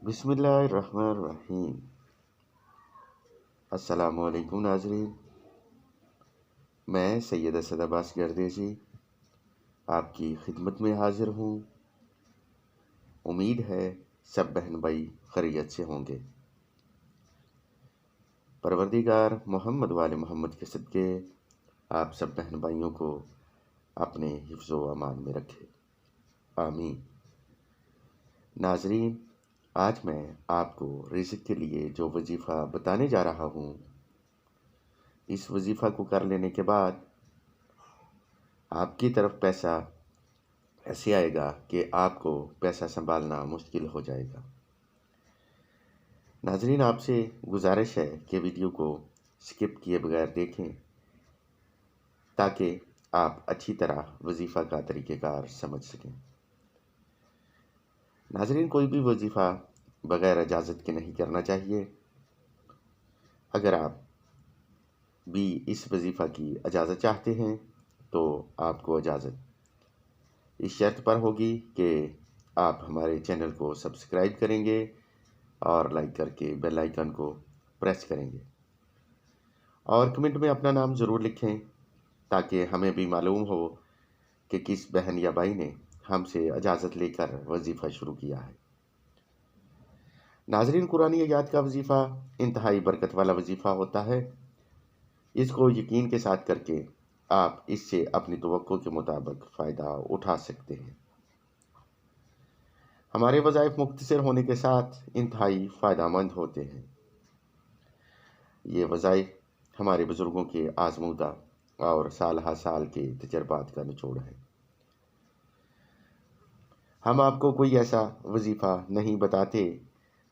بسم اللہ الرحمن الرحیم۔ السلام علیکم ناظرین، میں سید اسد عباس گردیسی آپ کی خدمت میں حاضر ہوں۔ امید ہے سب بہن بھائی خیریت سے ہوں گے۔ پروردگار محمد وال محمد کے صدقے آپ سب بہن بھائیوں کو اپنے حفظ و امان میں رکھے، آمین۔ ناظرین، آج میں آپ کو رزق کے لیے جو وظیفہ بتانے جا رہا ہوں، اس وظیفہ کو کر لینے کے بعد آپ کی طرف پیسہ ایسے آئے گا کہ آپ کو پیسہ سنبھالنا مشکل ہو جائے گا۔ ناظرین، آپ سے گزارش ہے کہ ویڈیو کو سکپ کیے بغیر دیکھیں تاکہ آپ اچھی طرح وظیفہ کا طریقہ کار سمجھ سکیں۔ ناظرین، کوئی بھی وظیفہ بغیر اجازت کے نہیں کرنا چاہیے۔ اگر آپ بھی اس وظیفہ کی اجازت چاہتے ہیں تو آپ کو اجازت اس شرط پر ہوگی کہ آپ ہمارے چینل کو سبسکرائب کریں گے اور لائک کر کے بیل آئیکن کو پریس کریں گے، اور کمنٹ میں اپنا نام ضرور لکھیں تاکہ ہمیں بھی معلوم ہو کہ کس بہن یا بھائی نے ہم سے اجازت لے کر وظیفہ شروع کیا ہے۔ ناظرین، قرآنی آیات کا وظیفہ انتہائی برکت والا وظیفہ ہوتا ہے۔ اس کو یقین کے ساتھ کر کے آپ اس سے اپنی توقع کے مطابق فائدہ اٹھا سکتے ہیں۔ ہمارے وظائف مختصر ہونے کے ساتھ انتہائی فائدہ مند ہوتے ہیں۔ یہ وظائف ہمارے بزرگوں کے آزمودہ اور سال ہر سال کے تجربات کا نچوڑ ہے۔ ہم آپ کو کوئی ایسا وظیفہ نہیں بتاتے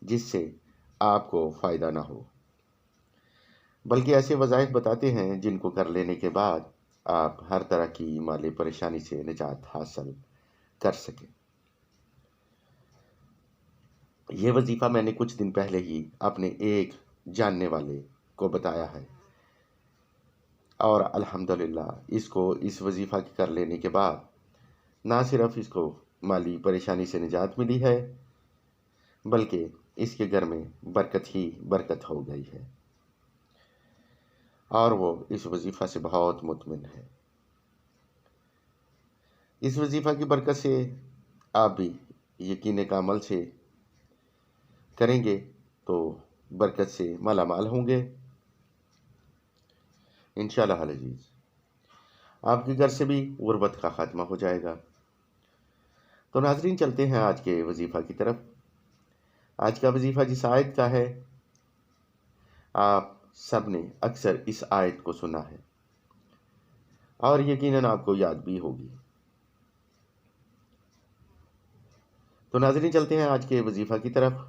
جس سے آپ کو فائدہ نہ ہو، بلکہ ایسے وظائف بتاتے ہیں جن کو کر لینے کے بعد آپ ہر طرح کی مالی پریشانی سے نجات حاصل کر سکیں۔ یہ وظیفہ میں نے کچھ دن پہلے ہی اپنے ایک جاننے والے کو بتایا ہے، اور الحمدللہ اس وظیفہ کے کر لینے کے بعد نہ صرف اس کو مالی پریشانی سے نجات ملی ہے، بلکہ اس کے گھر میں برکت ہی برکت ہو گئی ہے، اور وہ اس وظیفہ سے بہت مطمئن ہے۔ اس وظیفہ کی برکت سے آپ بھی یقین کا عمل سے کریں گے تو برکت سے مالا مال ہوں گے انشاءاللہ العزیز۔ آپ کے گھر سے بھی غربت کا خاتمہ ہو جائے گا۔ تو ناظرین، چلتے ہیں آج کے وظیفہ کی طرف۔ آج کا وظیفہ جس آیت کا ہے، آپ سب نے اکثر اس آیت کو سنا ہے اور یقیناً آپ کو یاد بھی ہوگی۔ تو ناظرین، چلتے ہیں آج کے وظیفہ کی طرف۔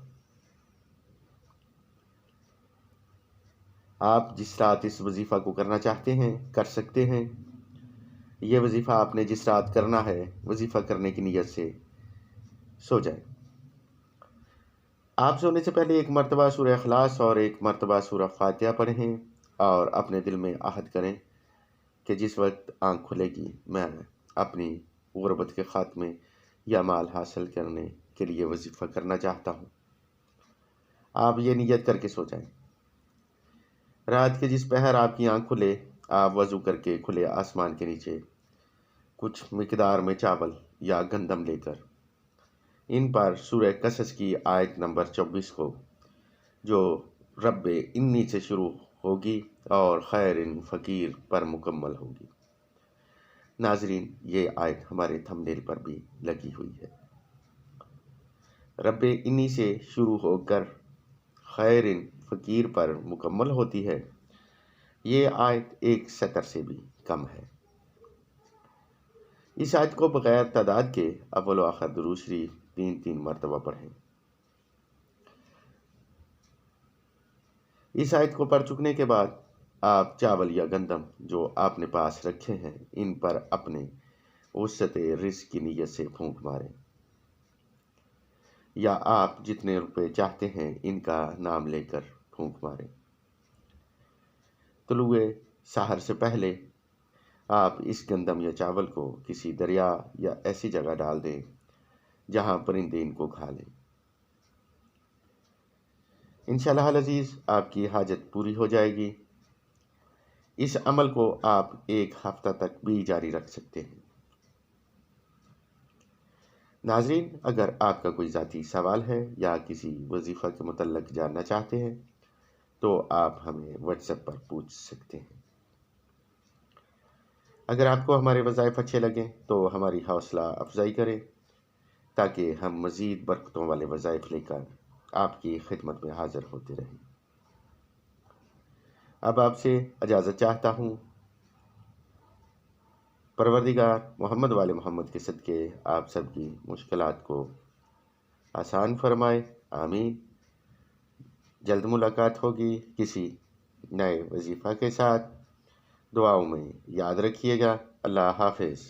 آپ جس رات اس وظیفہ کو کرنا چاہتے ہیں کر سکتے ہیں۔ یہ وظیفہ آپ نے جس رات کرنا ہے، وظیفہ کرنے کی نیت سے سو جائیں۔ آپ سونے سے پہلے ایک مرتبہ سورہ اخلاص اور ایک مرتبہ سورہ فاتحہ پڑھیں اور اپنے دل میں عہد کریں کہ جس وقت آنکھ کھلے گی میں اپنی غربت کے خاتمے یا مال حاصل کرنے کے لیے وظیفہ کرنا چاہتا ہوں۔ آپ یہ نیت کر کے سو جائیں۔ رات کے جس پہر آپ کی آنکھ کھلے، آپ وضو کر کے کھلے آسمان کے نیچے کچھ مقدار میں چاول یا گندم لے کر ان پر سورہ قصص کی آیت نمبر 24 کو، جو رب انی سے شروع ہوگی اور خیر فقیر پر مکمل ہوگی۔ ناظرین، یہ آیت ہمارے تھمبنیل پر بھی لگی ہوئی ہے۔ رب انی سے شروع ہو کر خیر فقیر پر مکمل ہوتی ہے۔ یہ آیت ایک سطر سے بھی کم ہے۔ اس آیت کو بغیر تعداد کے اول و آخر درود شریف 3 مرتبہ پڑھیں۔ اس آیت کو پڑھ چکنے کے بعد آپ چاول یا گندم جو آپ نے پاس رکھے ہیں ان پر اپنے وسعت رزق کی نیت سے پھونک ماریں، یا آپ جتنے روپے چاہتے ہیں ان کا نام لے کر پھونک ماریں۔ طلوع سحر سے پہلے آپ اس گندم یا چاول کو کسی دریا یا ایسی جگہ ڈال دیں جہاں پرندے ان کو کھا لیں۔ انشاءاللہ العزیز آپ کی حاجت پوری ہو جائے گی۔ اس عمل کو آپ 1 ہفتہ تک بھی جاری رکھ سکتے ہیں۔ ناظرین، اگر آپ کا کوئی ذاتی سوال ہے یا کسی وظیفہ کے متعلق جاننا چاہتے ہیں تو آپ ہمیں واٹس ایپ پر پوچھ سکتے ہیں۔ اگر آپ کو ہمارے وظائف اچھے لگیں تو ہماری حوصلہ افزائی کریں تاکہ ہم مزید برکتوں والے وظائف لے کر آپ کی خدمت میں حاضر ہوتے رہیں۔ اب آپ سے اجازت چاہتا ہوں۔ پروردگار محمد والے محمد کے صدقے آپ سب کی مشکلات کو آسان فرمائے، آمین۔ جلد ملاقات ہوگی کسی نئے وظیفہ کے ساتھ۔ دعاؤں میں یاد رکھیے گا۔ اللہ حافظ۔